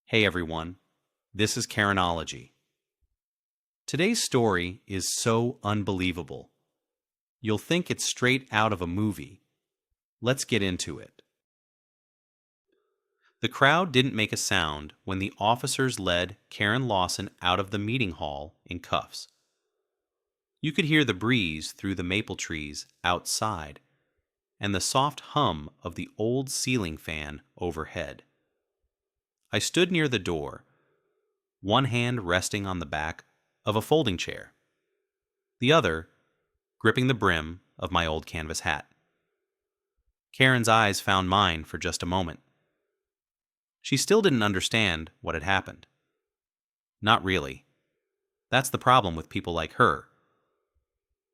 Hey everyone, this is Karenology. Today's story is so unbelievable. You'll think it's straight out of a movie. Let's get into it. The crowd didn't make a sound when the officers led Karen Lawson out of the meeting hall in cuffs. You could hear the breeze through the maple trees outside and the soft hum of the old ceiling fan overhead. I stood near the door, one hand resting on the back of a folding chair, the other gripping the brim of my old canvas hat. Karen's eyes found mine for just a moment. She still didn't understand what had happened. Not really. That's the problem with people like her.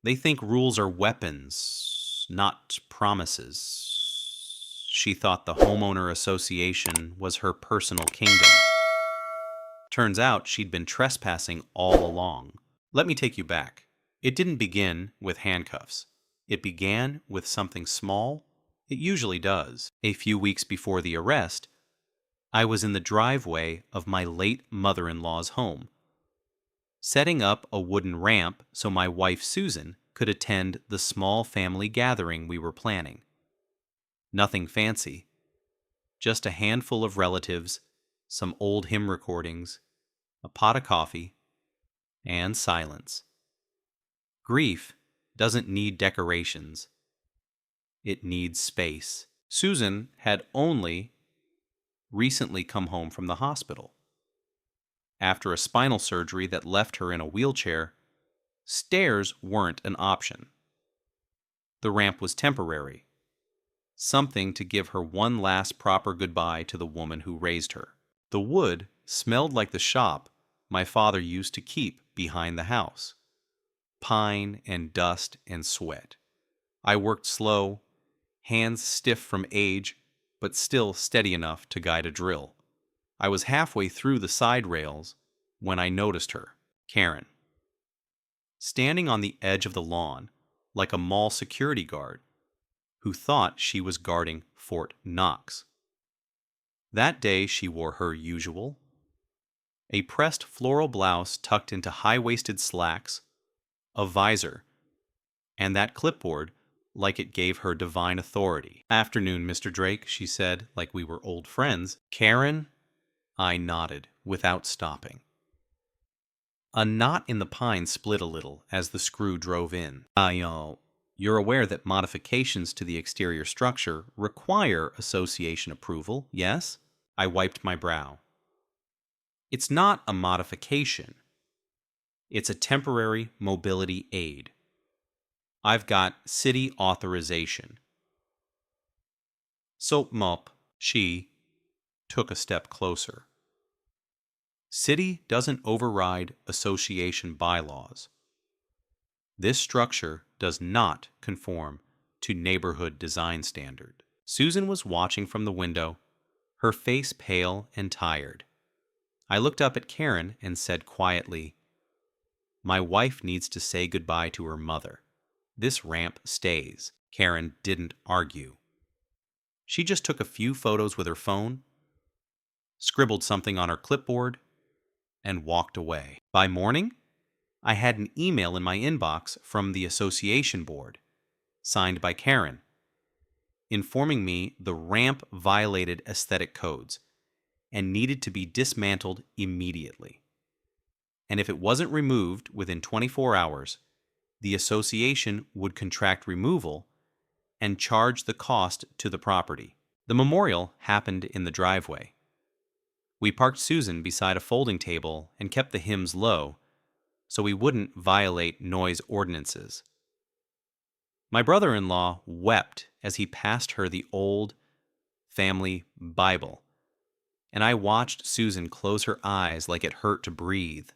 They think rules are weapons, not promises. She thought the homeowner association was her personal kingdom. Turns out she'd been trespassing all along. Let me take you back. It didn't begin with handcuffs. It began with something small. It usually does. A few weeks before the arrest, I was in the driveway of my late mother-in-law's home, setting up a wooden ramp so my wife Susan could attend the small family gathering we were planning. Nothing fancy, just a handful of relatives, some old hymn recordings, a pot of coffee, and silence. Grief doesn't need decorations. It needs space. Susan had only recently come home from the hospital. After a spinal surgery that left her in a wheelchair, stairs weren't an option. The ramp was temporary, something to give her one last proper goodbye to the woman who raised her. The wood smelled like the shop my father used to keep behind the house. Pine and dust and sweat. I worked slow, hands stiff from age, but still steady enough to guide a drill. I was halfway through the side rails when I noticed her, Karen, standing on the edge of the lawn like a mall security guard who thought she was guarding Fort Knox. That day she wore her usual, a pressed floral blouse tucked into high-waisted slacks, a visor, and that clipboard like it gave her divine authority. "Afternoon, Mr. Drake," she said, like we were old friends. "Karen?" I nodded, without stopping. A knot in the pine split a little as the screw drove in. You're aware that modifications to the exterior structure require association approval, yes? I wiped my brow. It's not a modification. It's a temporary mobility aid. I've got city authorization. Soap mop. She took a step closer. City doesn't override association bylaws. This structure does not conform to neighborhood design standard. Susan was watching from the window, her face pale and tired. I looked up at Karen and said quietly, "My wife needs to say goodbye to her mother. This ramp stays." Karen didn't argue. She just took a few photos with her phone, scribbled something on her clipboard, and walked away. By morning, I had an email in my inbox from the association board, signed by Karen, informing me the ramp violated aesthetic codes and needed to be dismantled immediately. And if it wasn't removed within 24 hours, the association would contract removal and charge the cost to the property. The memorial happened in the driveway. We parked Susan beside a folding table and kept the hymns low so we wouldn't violate noise ordinances. My brother-in-law wept as he passed her the old family Bible, and I watched Susan close her eyes like it hurt to breathe.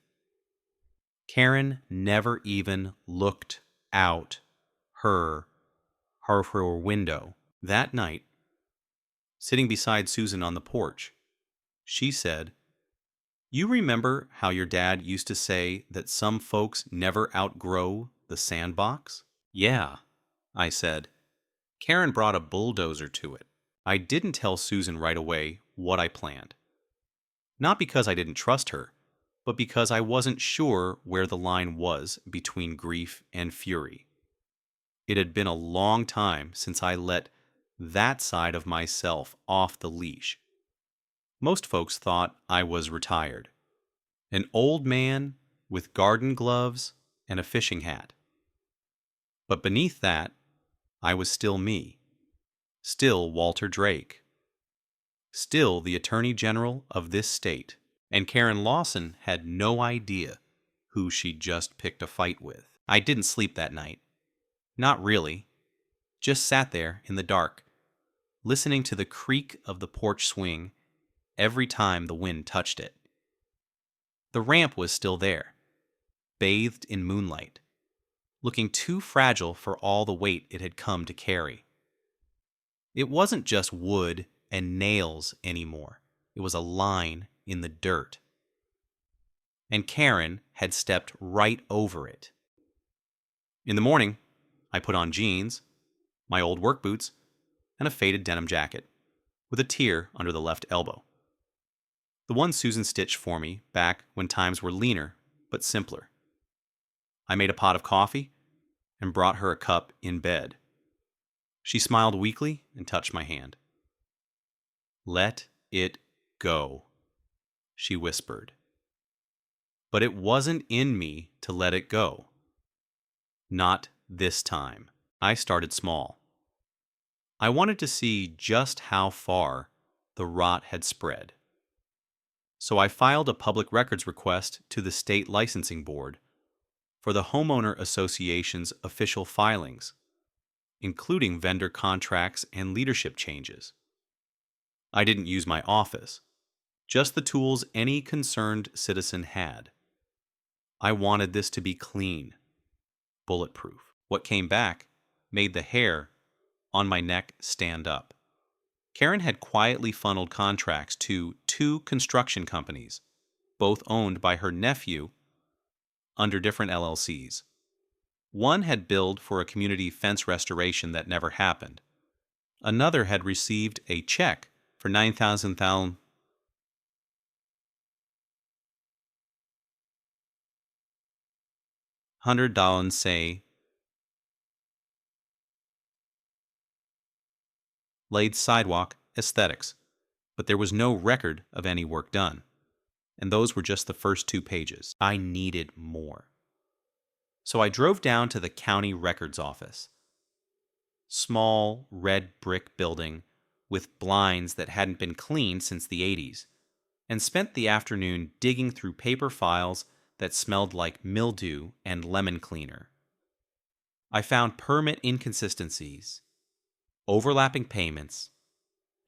Karen never even looked out her window. That night, sitting beside Susan on the porch, she said, "You remember how your dad used to say that some folks never outgrow the sandbox?" "Yeah," I said. Karen brought a bulldozer to it. I didn't tell Susan right away what I planned. Not because I didn't trust her, but because I wasn't sure where the line was between grief and fury. It had been a long time since I let that side of myself off the leash. Most folks thought I was retired, an old man with garden gloves and a fishing hat. But beneath that, I was still me, still Walter Drake, still the Attorney General of this state, and Karen Lawson had no idea who she'd just picked a fight with. I didn't sleep that night. Not really. Just sat there in the dark, listening to the creak of the porch swing every time the wind touched it. The ramp was still there, bathed in moonlight, looking too fragile for all the weight it had come to carry. It wasn't just wood and nails anymore. It was a line in the dirt. And Karen had stepped right over it. In the morning, I put on jeans, my old work boots, and a faded denim jacket, with a tear under the left elbow. The one Susan stitched for me back when times were leaner but simpler. I made a pot of coffee and brought her a cup in bed. She smiled weakly and touched my hand. "Let it go," she whispered. But it wasn't in me to let it go. Not this time. I started small. I wanted to see just how far the rot had spread. So I filed a public records request to the state licensing board for the Homeowner Association's official filings, including vendor contracts and leadership changes. I didn't use my office, just the tools any concerned citizen had. I wanted this to be clean, bulletproof. What came back made the hair on my neck stand up. Karen had quietly funneled contracts to 2 construction companies, both owned by her nephew under different LLCs. One had billed for a community fence restoration that never happened. Another had received a check for $9,000 say laid sidewalk aesthetics, but there was no record of any work done. And those were just the first 2 pages. I needed more. So I drove down to the county records office. Small, red brick building with blinds that hadn't been cleaned since the 80s, and spent the afternoon digging through paper files that smelled like mildew and lemon cleaner. I found permit inconsistencies, overlapping payments,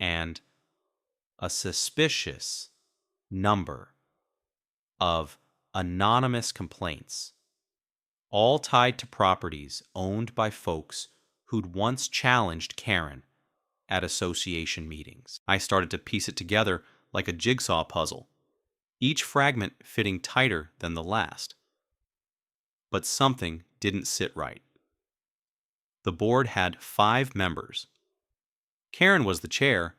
and a suspicious number of anonymous complaints, all tied to properties owned by folks who'd once challenged Karen at association meetings. I started to piece it together like a jigsaw puzzle, each fragment fitting tighter than the last. But something didn't sit right. The board had 5 members. Karen was the chair,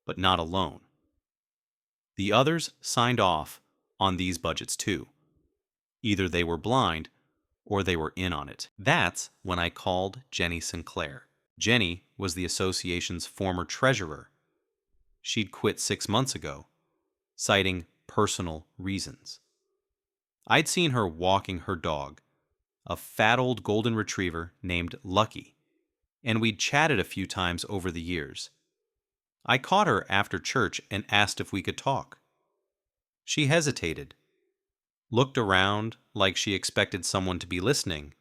but not alone. The others signed off on these budgets too. Either they were blind or they were in on it. That's when I called Jenny Sinclair. Jenny was the association's former treasurer. She'd quit 6 months ago, citing personal reasons. I'd seen her walking her dog, a fat old golden retriever named Lucky, and we'd chatted a few times over the years. I caught her after church and asked if we could talk. She hesitated, looked around like she expected someone to be listening,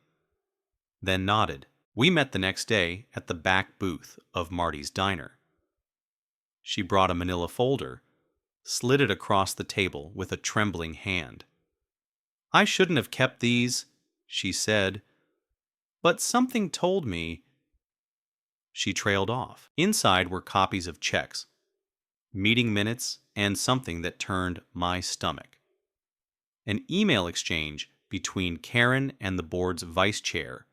then nodded. We met the next day at the back booth of Marty's Diner. She brought a manila folder, slid it across the table with a trembling hand. "I shouldn't have kept these," she said, "but something told me—" She trailed off. Inside were copies of checks, meeting minutes, and something that turned my stomach. An email exchange between Karen and the board's vice chair,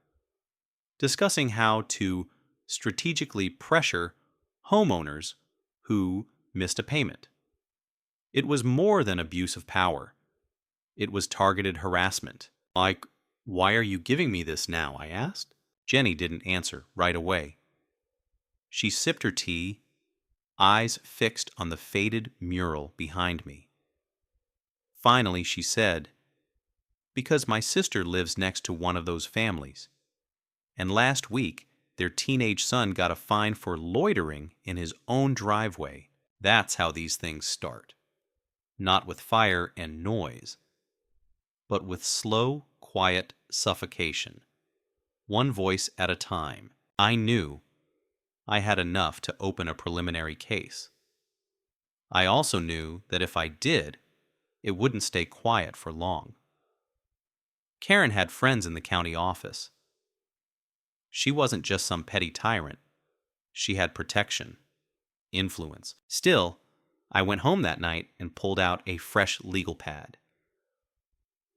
discussing how to strategically pressure homeowners who missed a payment. It was more than abuse of power. It was targeted harassment. Like, why are you giving me this now? I asked. Jenny didn't answer right away. She sipped her tea, eyes fixed on the faded mural behind me. Finally, she said, "Because my sister lives next to one of those families. And last week, their teenage son got a fine for loitering in his own driveway. That's how these things start. Not with fire and noise, but with slow, quiet suffocation. One voice at a time. I knew I had enough to open a preliminary case. I also knew that if I did, it wouldn't stay quiet for long. Karen had friends in the county office. She wasn't just some petty tyrant. She had protection, influence. Still, I went home that night and pulled out a fresh legal pad.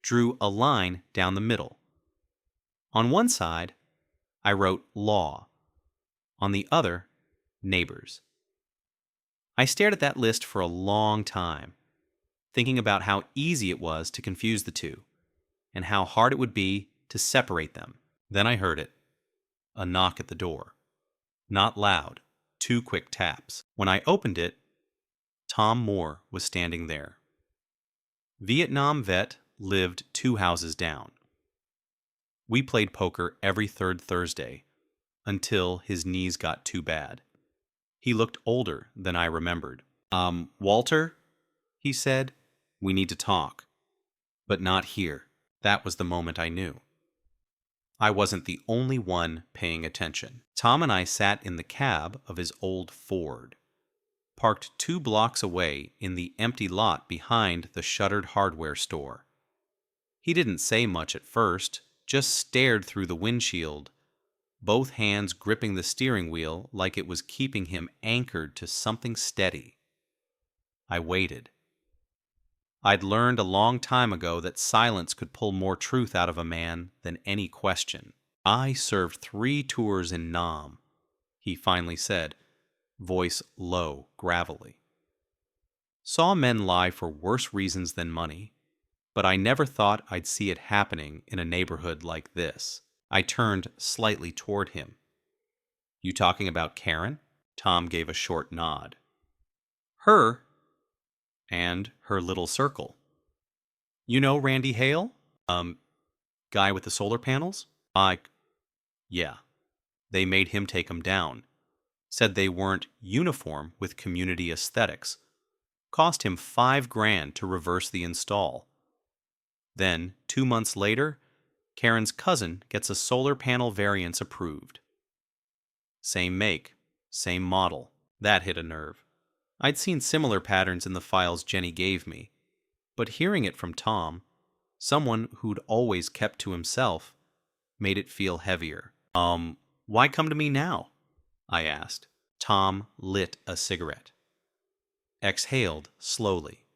Drew a line down the middle. On one side, I wrote law. On the other, neighbors. I stared at that list for a long time, thinking about how easy it was to confuse the two, and how hard it would be to separate them. Then I heard it. A knock at the door. Not loud, 2 quick taps. When I opened it, Tom Moore was standing there. Vietnam vet, lived 2 houses down. We played poker every 3rd Thursday, until his knees got too bad. He looked older than I remembered. Walter, he said, "we need to talk. But not here." That was the moment I knew. I wasn't the only one paying attention. Tom and I sat in the cab of his old Ford, parked 2 blocks away in the empty lot behind the shuttered hardware store. He didn't say much at first, just stared through the windshield, both hands gripping the steering wheel like it was keeping him anchored to something steady. I waited. I'd learned a long time ago that silence could pull more truth out of a man than any question. "I served 3 tours in Nam," he finally said, voice low, gravelly. "Saw men lie for worse reasons than money, but I never thought I'd see it happening in a neighborhood like this." I turned slightly toward him. "You talking about Karen?" Tom gave a short nod. "Her and her little circle. You know Randy Hale? Guy with the solar panels?" Yeah. They made him take 'em down. Said they weren't uniform with community aesthetics. Cost him $5,000 to reverse the install. Then, 2 months later, Karen's cousin gets a solar panel variance approved. Same make, same model. That hit a nerve. I'd seen similar patterns in the files Jenny gave me, but hearing it from Tom, someone who'd always kept to himself, made it feel heavier. Why come to me now?" I asked. Tom lit a cigarette. Exhaled slowly.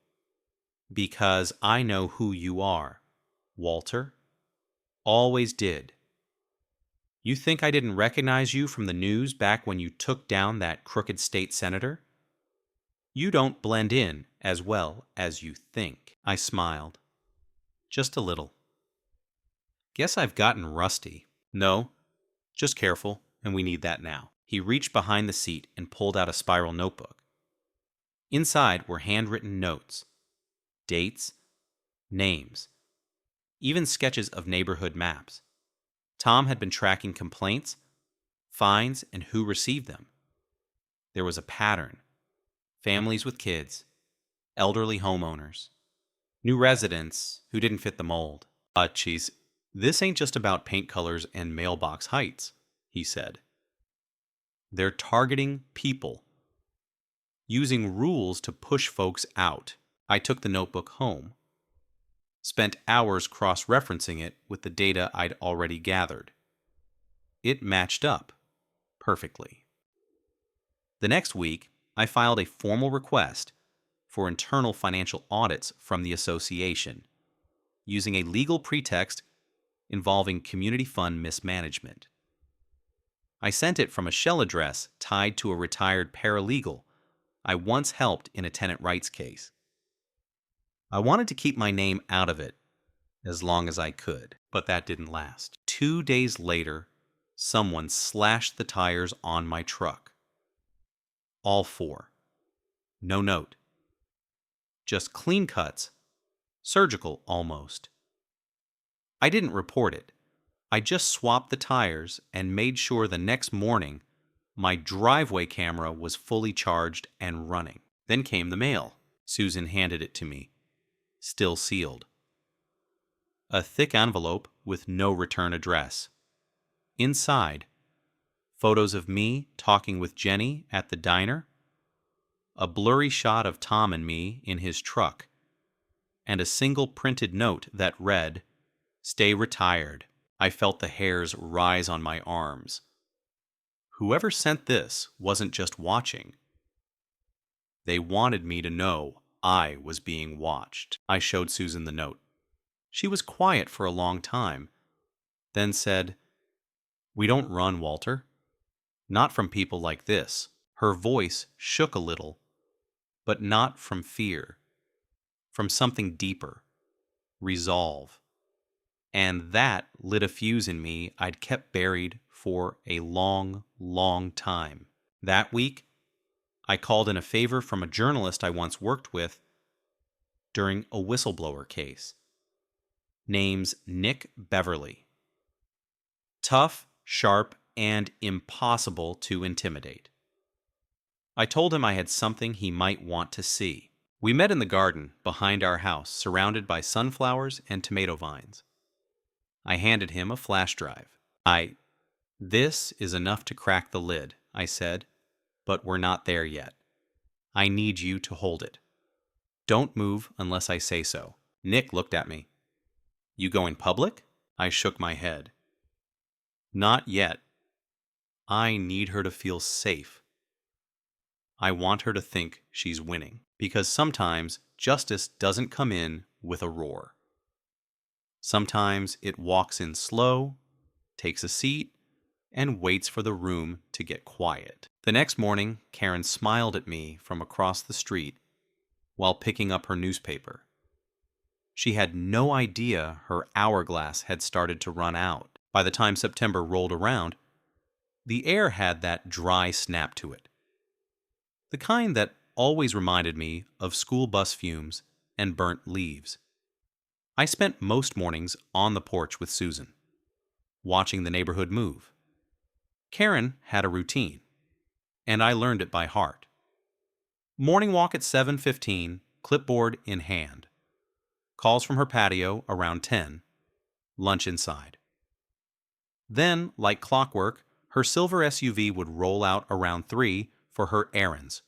"Because I know who you are, Walter. Always did. You think I didn't recognize you from the news back when you took down that crooked state senator? You don't blend in as well as you think." I smiled. Just a little. "Guess I've gotten rusty." "No, just careful, and we need that now." He reached behind the seat and pulled out a spiral notebook. Inside were handwritten notes, dates, names, even sketches of neighborhood maps. Tom had been tracking complaints, fines, and who received them. There was a pattern. Families with kids, elderly homeowners, new residents who didn't fit the mold. Geez, this ain't just about paint colors and mailbox heights," he said. "They're targeting people, using rules to push folks out." I took the notebook home, spent hours cross-referencing it with the data I'd already gathered. It matched up perfectly. The next week, I filed a formal request for internal financial audits from the association, using a legal pretext involving community fund mismanagement. I sent it from a shell address tied to a retired paralegal I once helped in a tenant rights case. I wanted to keep my name out of it as long as I could, but that didn't last. 2 days later, someone slashed the tires on my truck. All four. No note. Just clean cuts. Surgical, almost. I didn't report it. I just swapped the tires and made sure the next morning my driveway camera was fully charged and running. Then came the mail. Susan handed it to me, still sealed. A thick envelope with no return address. Inside, photos of me talking with Jenny at the diner, a blurry shot of Tom and me in his truck, and a single printed note that read, "Stay retired." I felt the hairs rise on my arms. Whoever sent this wasn't just watching. They wanted me to know I was being watched. I showed Susan the note. She was quiet for a long time, then said, "We don't run, Walter. Not from people like this." Her voice shook a little, but not from fear, from something deeper, resolve. And that lit a fuse in me I'd kept buried for a long, long time. That week, I called in a favor from a journalist I once worked with during a whistleblower case. Name's Nick Beverly. Tough, sharp, and impossible to intimidate. I told him I had something he might want to see. We met in the garden behind our house, surrounded by sunflowers and tomato vines. I handed him a flash drive. This is enough to crack the lid, I said, but we're not there yet. I need you to hold it. Don't move unless I say so. Nick looked at me. You going public? I shook my head. Not yet. I need her to feel safe. I want her to think she's winning, because sometimes justice doesn't come in with a roar. Sometimes it walks in slow, takes a seat, and waits for the room to get quiet. The next morning, Karen smiled at me from across the street while picking up her newspaper. She had no idea her hourglass had started to run out. By the time September rolled around, the air had that dry snap to it. The kind that always reminded me of school bus fumes and burnt leaves. I spent most mornings on the porch with Susan, watching the neighborhood move. Karen had a routine, and I learned it by heart. Morning walk at 7:15, clipboard in hand. Calls from her patio around 10, lunch inside. Then, like clockwork, her silver SUV would roll out around 3 for her errands,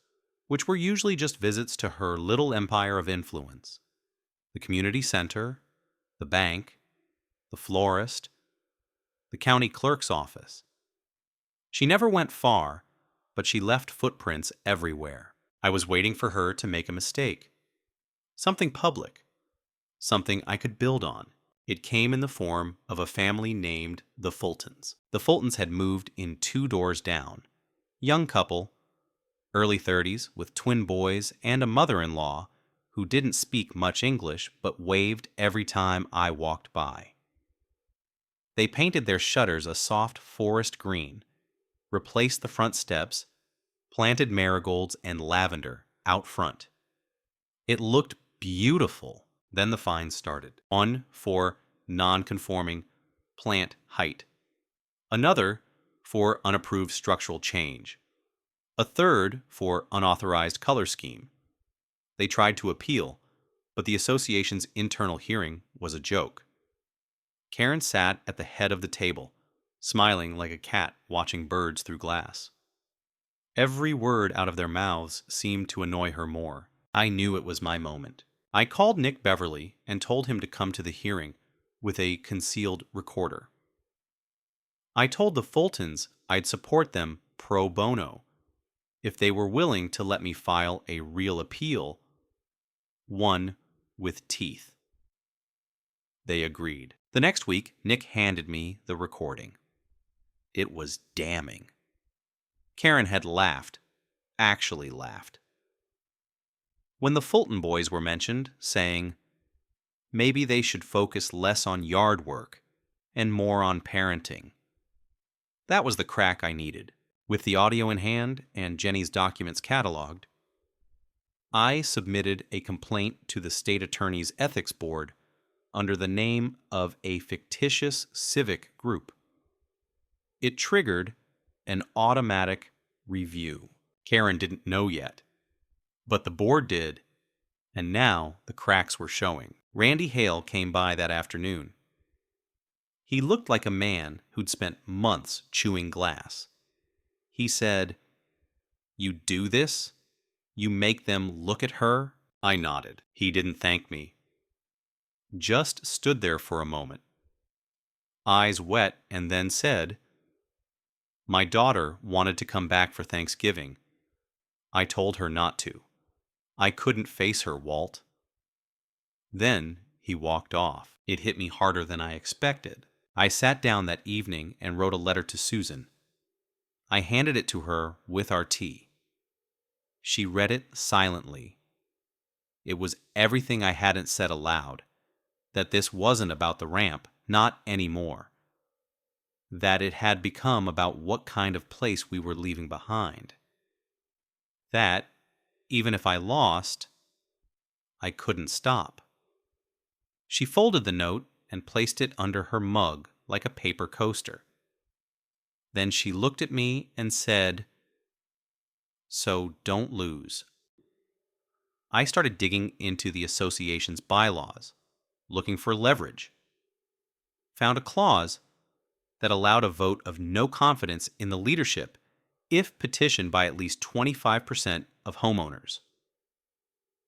which were usually just visits to her little empire of influence. The community center, the bank, the florist, the county clerk's office. She never went far, but she left footprints everywhere. I was waiting for her to make a mistake. Something public. Something I could build on. It came in the form of a family named the Fultons. The Fultons had moved in 2 doors down. Young couple, early 30s, with twin boys and a mother-in-law who didn't speak much English but waved every time I walked by. They painted their shutters a soft forest green, replaced the front steps, planted marigolds and lavender out front. It looked beautiful. Then the fines started. One for non-conforming plant height. Another for unapproved structural change. A third for unauthorized color scheme. They tried to appeal, but the association's internal hearing was a joke. Karen sat at the head of the table, smiling like a cat watching birds through glass. Every word out of their mouths seemed to annoy her more. I knew it was my moment. I called Nick Beverly and told him to come to the hearing with a concealed recorder. I told the Fultons I'd support them pro bono if they were willing to let me file a real appeal, one with teeth. They agreed. The next week, Nick handed me the recording. It was damning. Karen had laughed, actually laughed. When the Fulton boys were mentioned, saying maybe they should focus less on yard work and more on parenting. That was the crack I needed. With the audio in hand and Jenny's documents cataloged, I submitted a complaint to the state attorney's ethics board under the name of a fictitious civic group. It triggered an automatic review. Karen didn't know yet, but the board did, and now the cracks were showing. Randy Hale came by that afternoon. He looked like a man who'd spent months chewing glass. He said, "You do this? You make them look at her?" I nodded. He didn't thank me. Just stood there for a moment, eyes wet, and then said, "My daughter wanted to come back for Thanksgiving. I told her not to. I couldn't face her, Walt." Then he walked off. It hit me harder than I expected. I sat down that evening and wrote a letter to Susan. I handed it to her with our tea. She read it silently. It was everything I hadn't said aloud. That this wasn't about the ramp, not anymore. That it had become about what kind of place we were leaving behind. That, even if I lost, I couldn't stop. She folded the note and placed it under her mug like a paper coaster. Then she looked at me and said, "So don't lose." I started digging into the association's bylaws, looking for leverage. Found a clause that allowed a vote of no confidence in the leadership if petitioned by at least 25% of homeowners.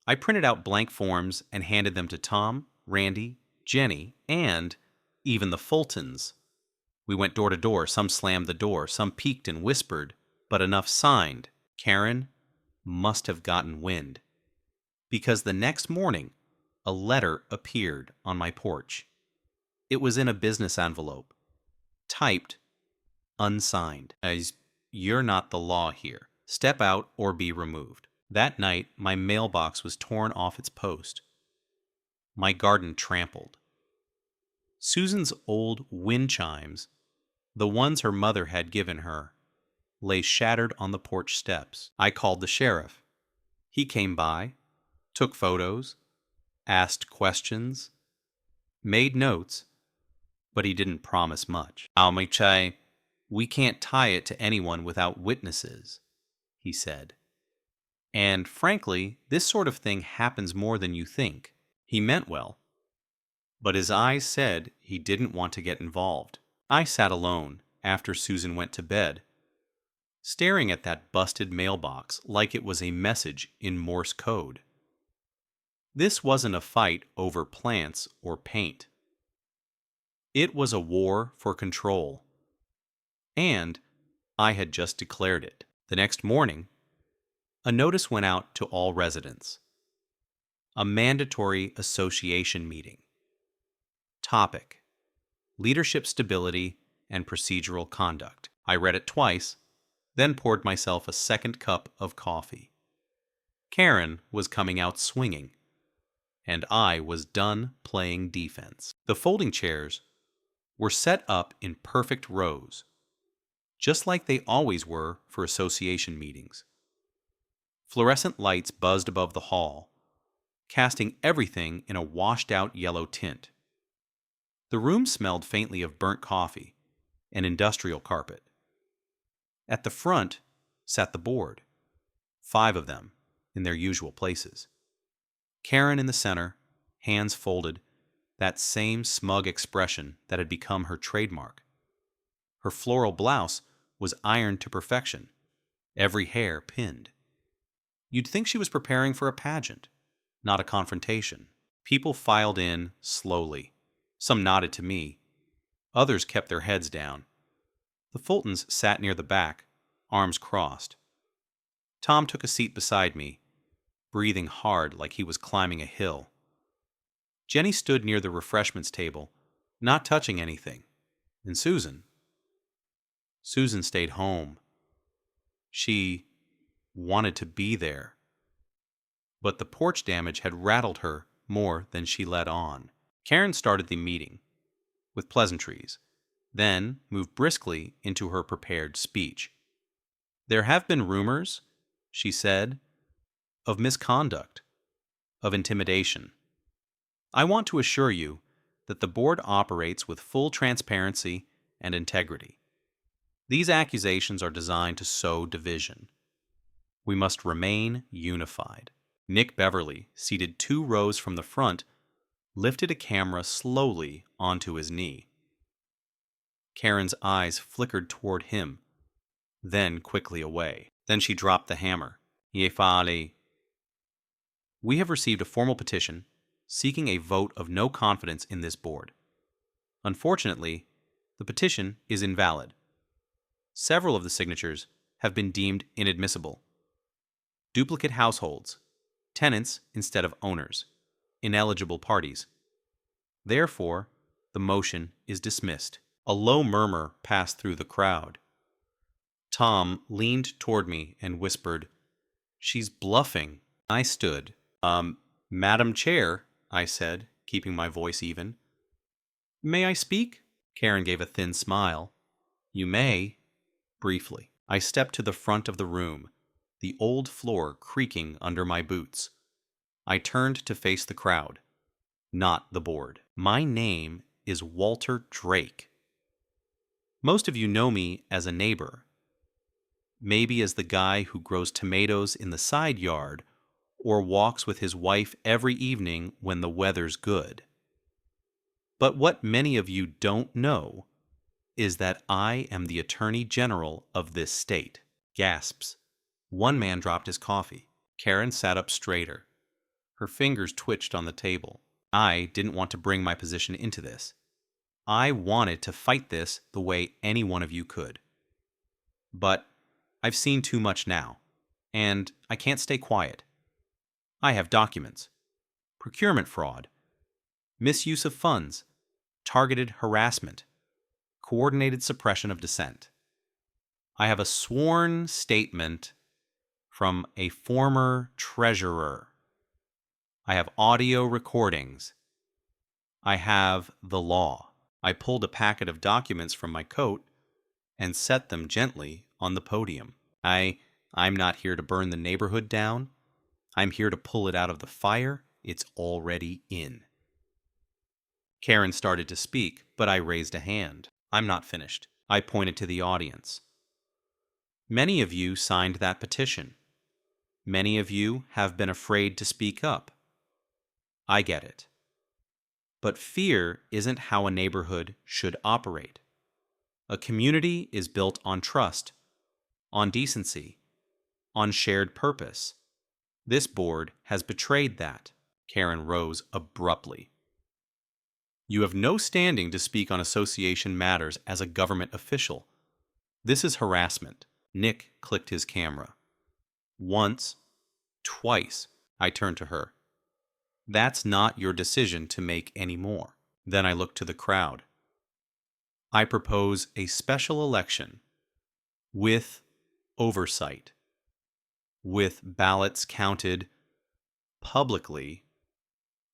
I printed out blank forms and handed them to Tom, Randy, Jenny, and even the Fultons. We went door to door. Some slammed the door, some peeked and whispered, but enough signed. Karen must have gotten wind, because the next morning, a letter appeared on my porch. It was in a business envelope, typed, unsigned, as "You're not the law here. Step out or be removed." That night, my mailbox was torn off its post. My garden trampled. Susan's old wind chimes, the ones her mother had given her, lay shattered on the porch steps. I called the sheriff. He came by, took photos, asked questions, made notes, but he didn't promise much. "Almichai, we can't tie it to anyone without witnesses," he said. "And frankly, this sort of thing happens more than you think." He meant well, but his eyes said he didn't want to get involved. I sat alone after Susan went to bed, staring at that busted mailbox like it was a message in Morse code. This wasn't a fight over plants or paint. It was a war for control. And I had just declared it. The next morning, a notice went out to all residents. A mandatory association meeting. Topic: Leadership stability and procedural conduct. I read it twice, then poured myself a second cup of coffee. Karen was coming out swinging, and I was done playing defense. The folding chairs were set up in perfect rows, just like they always were for association meetings. Fluorescent lights buzzed above the hall, casting everything in a washed-out yellow tint. The room smelled faintly of burnt coffee and industrial carpet. At the front sat the board, 5 of them in their usual places. Karen in the center, hands folded, that same smug expression that had become her trademark. Her floral blouse was ironed to perfection, every hair pinned. You'd think she was preparing for a pageant, not a confrontation. People filed in slowly. Some nodded to me. Others kept their heads down. The Fultons sat near the back, arms crossed. Tom took a seat beside me, breathing hard like he was climbing a hill. Jenny stood near the refreshments table, not touching anything. And Susan stayed home. She wanted to be there. but the porch damage had rattled her more than she let on. Karen started the meeting with pleasantries, then moved briskly into her prepared speech. "There have been rumors," she said, "of misconduct, of intimidation. I want to assure you that the board operates with full transparency and integrity. These accusations are designed to sow division. We must remain unified." Nick Beverly, seated 2 rows from the front, lifted a camera slowly onto his knee. Karen's eyes flickered toward him, then quickly away. Then she dropped the hammer. "Ye fale." "We have received a formal petition seeking a vote of no confidence in this board. Unfortunately, the petition is invalid. Several of the signatures have been deemed inadmissible. Duplicate households, tenants instead of owners, ineligible parties. Therefore, the motion is dismissed." A low murmur passed through the crowd. Tom leaned toward me and whispered, "She's bluffing." I stood. Madam Chair," I said, keeping my voice even. "May I speak?" Karen gave a thin smile. "You may." Briefly. I stepped to the front of the room, the old floor creaking under my boots. I turned to face the crowd, not the board. "My name is Walter Drake. Most of you know me as a neighbor, maybe as the guy who grows tomatoes in the side yard or walks with his wife every evening when the weather's good. But what many of you don't know is that I am the Attorney General of this state." Gasps. One man dropped his coffee. Karen sat up straighter. Her fingers twitched on the table. "I didn't want to bring my position into this. I wanted to fight this the way any one of you could. But I've seen too much now, and I can't stay quiet. I have documents, procurement fraud, misuse of funds, targeted harassment, coordinated suppression of dissent. I have a sworn statement from a former treasurer. I have audio recordings. I have the law." I pulled a packet of documents from my coat and set them gently on the podium. I'm not here to burn the neighborhood down. I'm here to pull it out of the fire it's already in. Karen started to speak, but I raised a hand. "I'm not finished." I pointed to the audience. "Many of you signed that petition. Many of you have been afraid to speak up. I get it. But fear isn't how a neighborhood should operate. A community is built on trust, on decency, on shared purpose. This board has betrayed that." Karen rose abruptly. "You have no standing to speak on association matters as a government official. This is harassment." Nick clicked his camera. "Once, twice." I turned to her. "That's not your decision to make anymore." Then I looked to the crowd. "I propose a special election with oversight, with ballots counted publicly,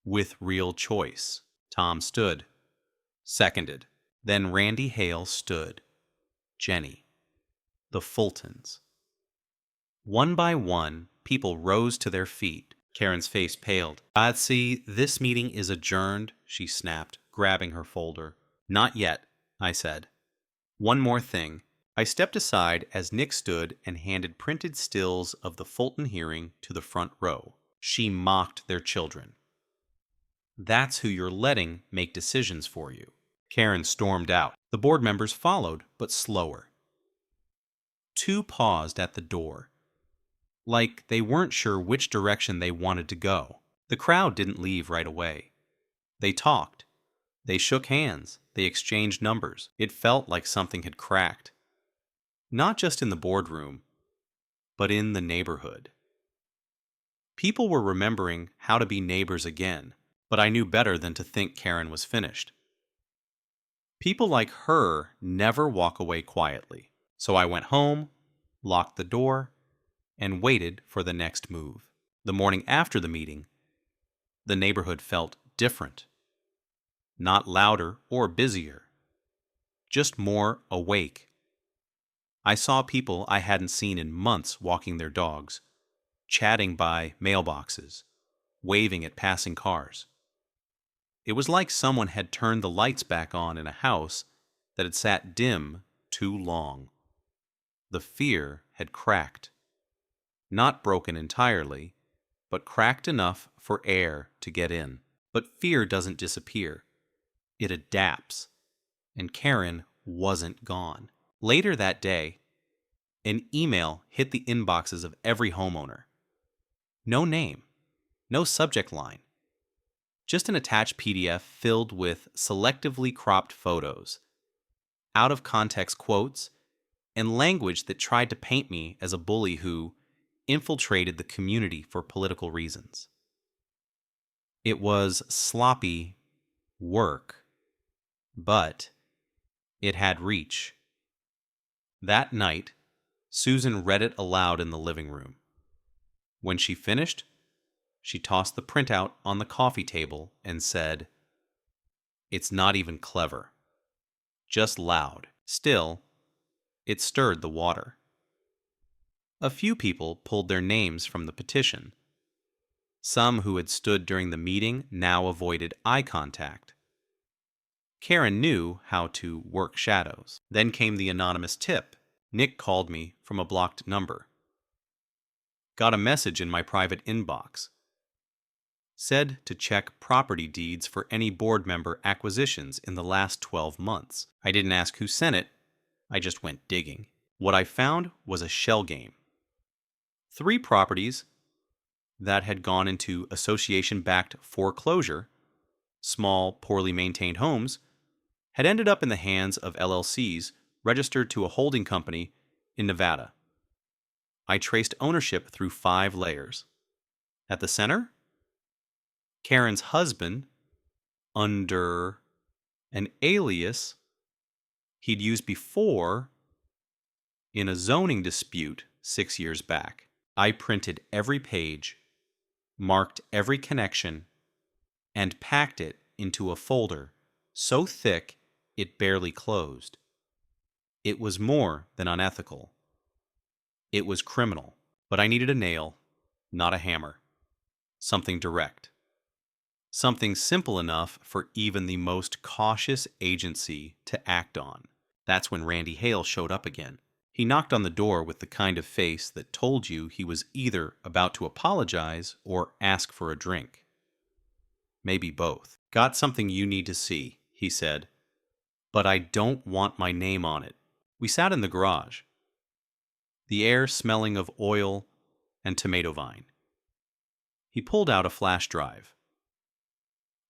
with real choice." Tom stood. Seconded. Then Randy Hale stood. Jenny. The Fultons. One by one, people rose to their feet. Karen's face paled. "I'd see this meeting is adjourned," she snapped, grabbing her folder. "Not yet," I said. "One more thing." I stepped aside as Nick stood and handed printed stills of the Fulton hearing to the front row. "She mocked their children. That's who you're letting make decisions for you." Karen stormed out. The board members followed, but slower. 2 paused at the door, like they weren't sure which direction they wanted to go. The crowd didn't leave right away. They talked. They shook hands. They exchanged numbers. It felt like something had cracked. Not just in the boardroom, but in the neighborhood. People were remembering how to be neighbors again, but I knew better than to think Karen was finished. People like her never walk away quietly. So I went home, locked the door, and waited for the next move. The morning after the meeting, the neighborhood felt different. Not louder or busier, just more awake. I saw people I hadn't seen in months walking their dogs, chatting by mailboxes, waving at passing cars. It was like someone had turned the lights back on in a house that had sat dim too long. The fear had cracked. Not broken entirely, but cracked enough for air to get in. But fear doesn't disappear. It adapts. And Karen wasn't gone. Later that day, an email hit the inboxes of every homeowner. No name, no subject line. Just an attached PDF filled with selectively cropped photos, out of context quotes, and language that tried to paint me as a bully who infiltrated the community for political reasons. It was sloppy work, but it had reach. That night, Susan read it aloud in the living room. When she finished, she tossed the printout on the coffee table and said, "It's not even clever. Just loud." Still, it stirred the water. A few people pulled their names from the petition. Some who had stood during the meeting now avoided eye contact. Karen knew how to work shadows. Then came the anonymous tip. Nick called me from a blocked number. Got a message in my private inbox. Said to check property deeds for any board member acquisitions in the last 12 months. I didn't ask who sent it. I just went digging. What I found was a shell game. 3 properties that had gone into association-backed foreclosure, small, poorly maintained homes, had ended up in the hands of LLCs registered to a holding company in Nevada. I traced ownership through 5 layers. At the center, Karen's husband, under an alias he'd used before in a zoning dispute 6 years back. I printed every page, marked every connection, and packed it into a folder so thick it barely closed. It was more than unethical. It was criminal. But I needed a nail, not a hammer. Something direct. Something simple enough for even the most cautious agency to act on. That's when Randy Hale showed up again. He knocked on the door with the kind of face that told you he was either about to apologize or ask for a drink. Maybe both. "Got something you need to see," he said. "But I don't want my name on it." We sat in the garage, the air smelling of oil and tomato vine. He pulled out a flash drive.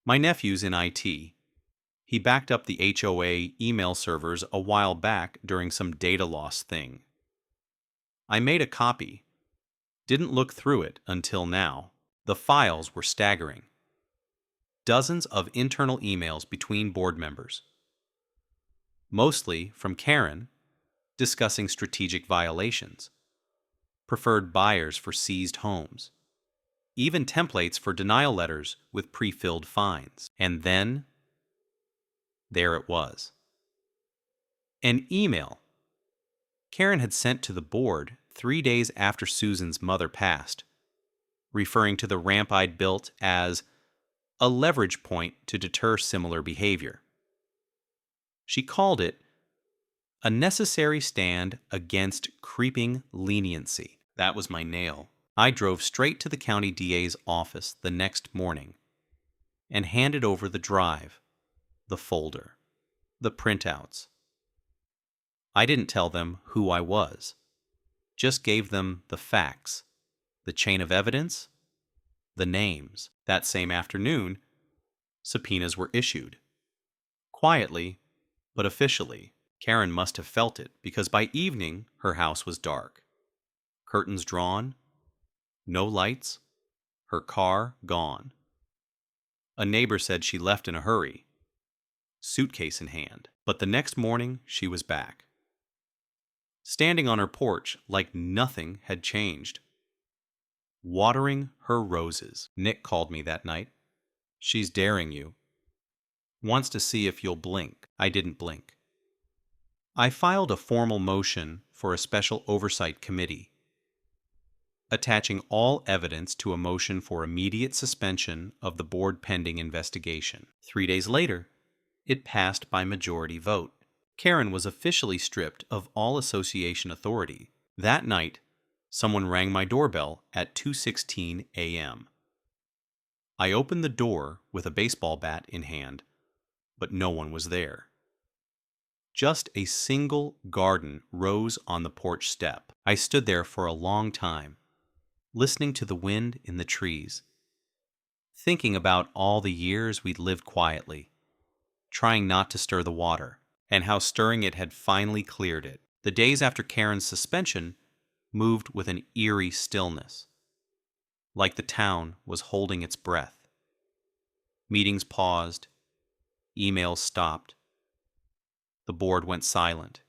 My nephew's in IT. He backed up the HOA email servers a while back during some data loss thing. I made a copy. Didn't look through it until now. The files were staggering. Dozens of internal emails between board members. Mostly from Karen, discussing strategic violations, preferred buyers for seized homes, even templates for denial letters with pre-filled fines. And then, there it was. An email Karen had sent to the board 3 days after Susan's mother passed, referring to the ramp I'd built as a leverage point to deter similar behavior. She called it a necessary stand against creeping leniency. That was my nail. I drove straight to the county DA's office the next morning and handed over the drive, the folder, the printouts. I didn't tell them who I was, just gave them the facts, the chain of evidence, the names. That same afternoon, subpoenas were issued. Quietly, but officially. Karen must have felt it, because by evening her house was dark. Curtains drawn, no lights, her car gone. A neighbor said she left in a hurry, suitcase in hand. But the next morning she was back, standing on her porch like nothing had changed. Watering her roses. Nick called me that night. She's daring you. Wants to see if you'll blink. I didn't blink. I filed a formal motion for a special oversight committee, attaching all evidence to a motion for immediate suspension of the board pending investigation. 3 days later, it passed by majority vote. Karen was officially stripped of all association authority. That night, someone rang my doorbell at 2:16 a.m. I opened the door with a baseball bat in hand, but no one was there. Just a single garden rose on the porch step. I stood there for a long time, listening to the wind in the trees, thinking about all the years we'd lived quietly, trying not to stir the water, and how stirring it had finally cleared it. The days after Karen's suspension moved with an eerie stillness, like the town was holding its breath. Meetings paused, emails stopped, the board went silent.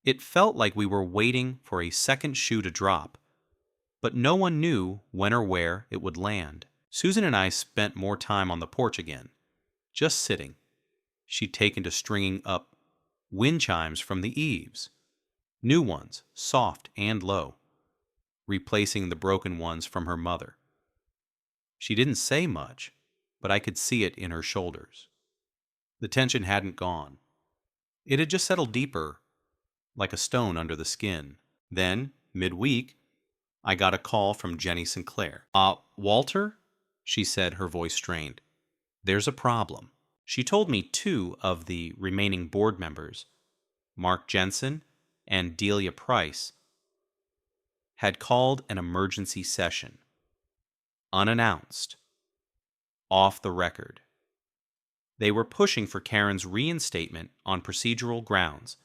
It felt like we were waiting for a second shoe to drop, but no one knew when or where it would land. Susan and I spent more time on the porch again, just sitting. She'd taken to stringing up wind chimes from the eaves, new ones, soft and low, replacing the broken ones from her mother. She didn't say much, but I could see it in her shoulders. The tension hadn't gone. It had just settled deeper, like a stone under the skin. Then, midweek, I got a call from Jenny Sinclair. Walter? She said, her voice strained. There's a problem. She told me 2 of the remaining board members, Mark Jensen and Delia Price, had called an emergency session. Unannounced. Off the record. They were pushing for Karen's reinstatement on procedural grounds,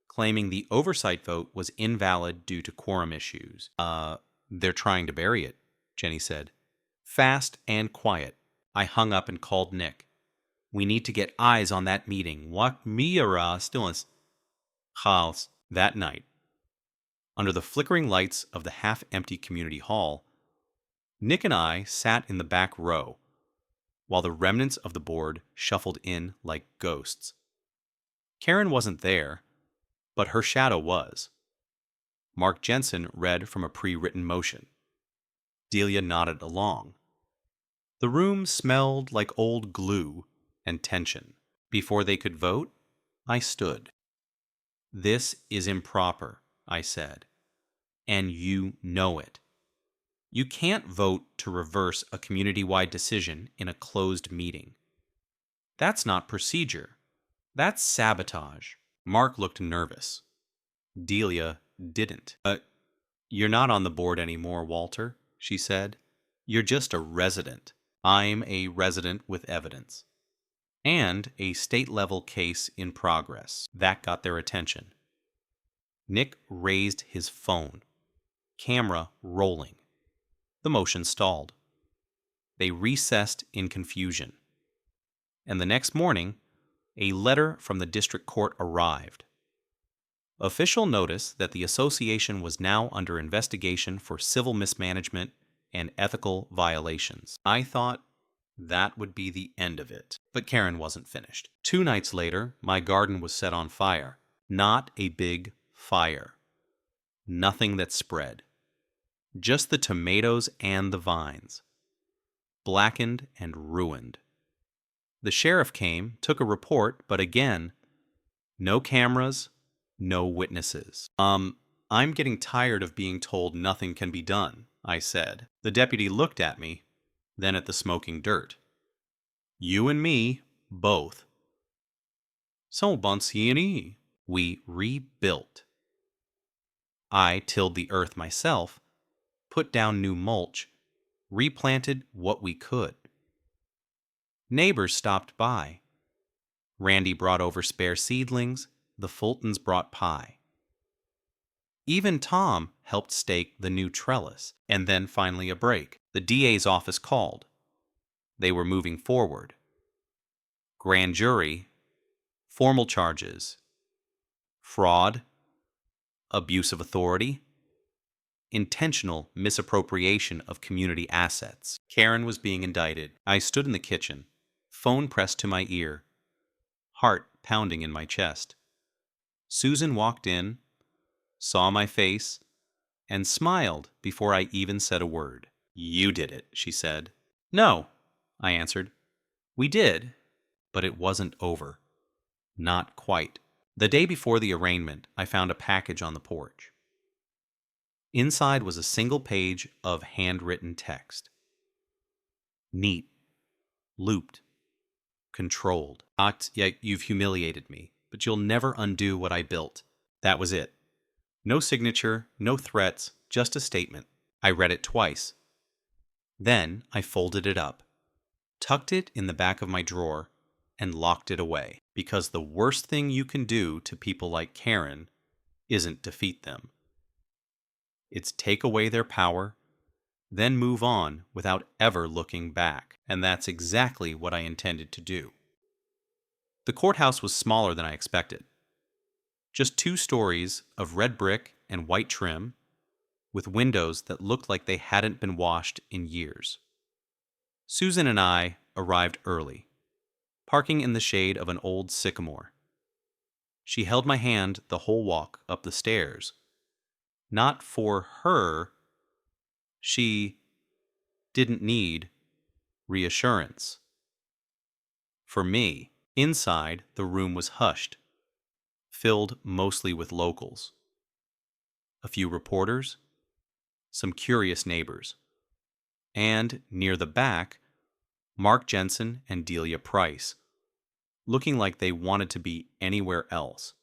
claiming the oversight vote was invalid due to quorum issues. They're trying to bury it, Jenny said. Fast and quiet. I hung up and called Nick. We need to get eyes on that meeting. What mira stillness? House. That night, under the flickering lights of the half-empty community hall, Nick and I sat in the back row, while the remnants of the board shuffled in like ghosts. Karen wasn't there, but her shadow was. Mark Jensen read from a pre-written motion. Delia nodded along. The room smelled like old glue and tension. Before they could vote, I stood. This is improper, I said, and you know it. You can't vote to reverse a community-wide decision in a closed meeting. That's not procedure. That's sabotage. Mark looked nervous. Delia didn't. You're not on the board anymore, Walter, she said. You're just a resident. I'm a resident with evidence. And a state-level case in progress. That got their attention. Nick raised his phone. Camera rolling. The motion stalled. They recessed in confusion. And the next morning, a letter from the district court arrived. Official notice that the association was now under investigation for civil mismanagement and ethical violations. I thought that would be the end of it. But Karen wasn't finished. 2 nights later, my garden was set on fire. Not a big fire. Nothing that spread. Just the tomatoes and the vines. Blackened and ruined. The sheriff came, took a report, but again, no cameras, no witnesses. I'm getting tired of being told nothing can be done, I said. The deputy looked at me, then at the smoking dirt. You and me, both. So Bonsieri, we rebuilt. I tilled the earth myself, put down new mulch, replanted what we could. Neighbors stopped by. Randy brought over spare seedlings, the Fultons brought pie. Even Tom helped stake the new trellis, and then finally a break. The DA's office called. They were moving forward. Grand jury, formal charges, fraud, abuse of authority, intentional misappropriation of community assets. Karen was being indicted. I stood in the kitchen, phone pressed to my ear, heart pounding in my chest. Susan walked in, saw my face, and smiled before I even said a word. "You did it," she said. "No," I answered. "We did, but it wasn't over. Not quite." The day before the arraignment, I found a package on the porch. Inside was a single page of handwritten text. Neat, looped, controlled. Yeah, you've humiliated me, but you'll never undo what I built. That was it. No signature, no threats, just a statement. I read it twice. Then I folded it up, tucked it in the back of my drawer, and locked it away. Because the worst thing you can do to people like Karen isn't defeat them. It's take away their power, then move on without ever looking back. And that's exactly what I intended to do. The courthouse was smaller than I expected. Just 2 stories of red brick and white trim, with windows that looked like they hadn't been washed in years. Susan and I arrived early, parking in the shade of an old sycamore. She held my hand the whole walk up the stairs. Not for her. She didn't need reassurance. For me, inside, the room was hushed, filled mostly with locals. A few reporters, some curious neighbors, and near the back, Mark Jensen and Delia Price, looking like they wanted to be anywhere else.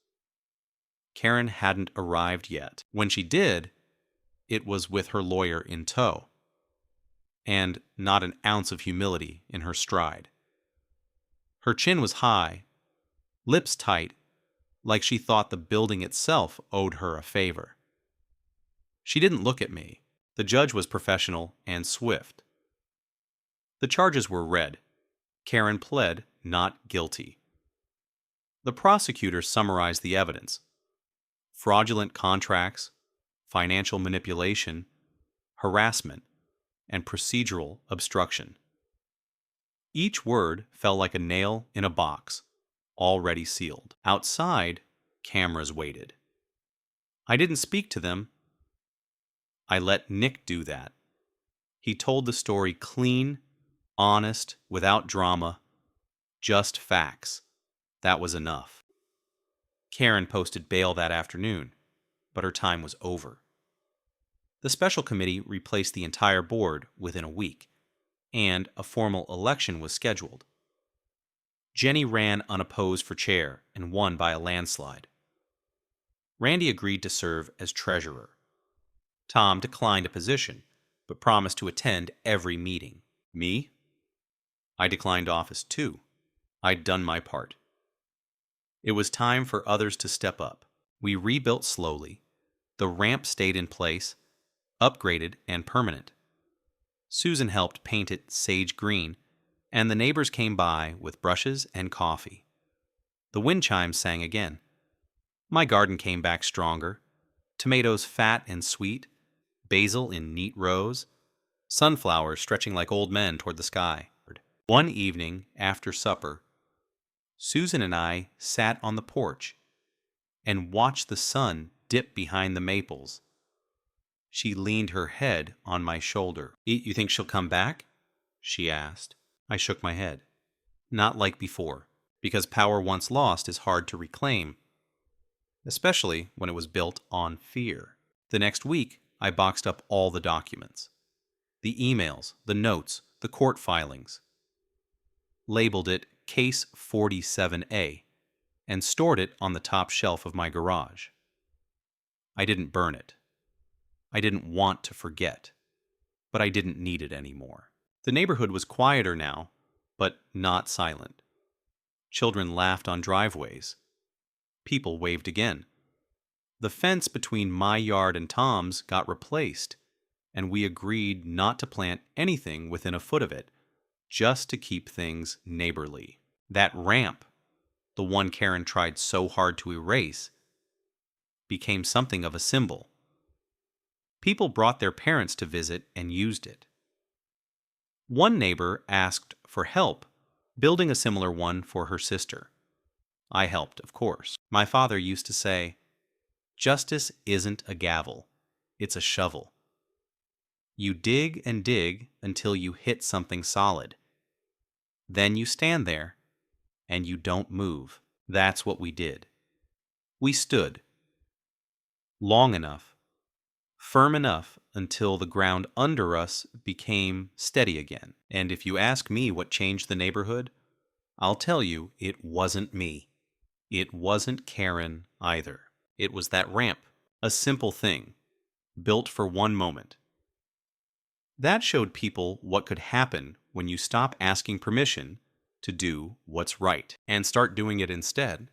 Karen hadn't arrived yet. When she did, it was with her lawyer in tow, and not an ounce of humility in her stride. Her chin was high, lips tight, like she thought the building itself owed her a favor. She didn't look at me. The judge was professional and swift. The charges were read. Karen pled not guilty. The prosecutor summarized the evidence: fraudulent contracts, financial manipulation, harassment, and procedural obstruction. Each word fell like a nail in a box, already sealed. Outside, cameras waited. I didn't speak to them. I let Nick do that. He told the story clean, honest, without drama, just facts. That was enough. Karen posted bail that afternoon, but her time was over. The special committee replaced the entire board within a week, and a formal election was scheduled. Jenny ran unopposed for chair and won by a landslide. Randy agreed to serve as treasurer. Tom declined a position, but promised to attend every meeting. Me? I declined office too. I'd done my part. It was time for others to step up. We rebuilt slowly. The ramp stayed in place, upgraded and permanent. Susan helped paint it sage green, and the neighbors came by with brushes and coffee. The wind chimes sang again. My garden came back stronger. Tomatoes fat and sweet, basil in neat rows, sunflowers stretching like old men toward the sky. One evening, after supper, Susan and I sat on the porch and watched the sun dip behind the maples. She leaned her head on my shoulder. "You think she'll come back?" she asked. I shook my head. Not like before, because power once lost is hard to reclaim, especially when it was built on fear. The next week, I boxed up all the documents. The emails, the notes, the court filings. Labeled it Case 47A, and stored it on the top shelf of my garage. I didn't burn it. I didn't want to forget, but I didn't need it anymore. The neighborhood was quieter now, but not silent. Children laughed on driveways. People waved again. The fence between my yard and Tom's got replaced, and we agreed not to plant anything within a foot of it, just to keep things neighborly. That ramp, the one Karen tried so hard to erase, became something of a symbol. People brought their parents to visit and used it. One neighbor asked for help building a similar one for her sister. I helped, of course. My father used to say, "Justice isn't a gavel, it's a shovel. You dig and dig until you hit something solid. Then you stand there and you don't move." That's what we did. We stood long enough, firm enough until the ground under us became steady again. And if you ask me what changed the neighborhood, I'll tell you it wasn't me. It wasn't Karen either. It was that ramp, a simple thing, built for one moment. That showed people what could happen when you stop asking permission to do what's right and start doing it instead.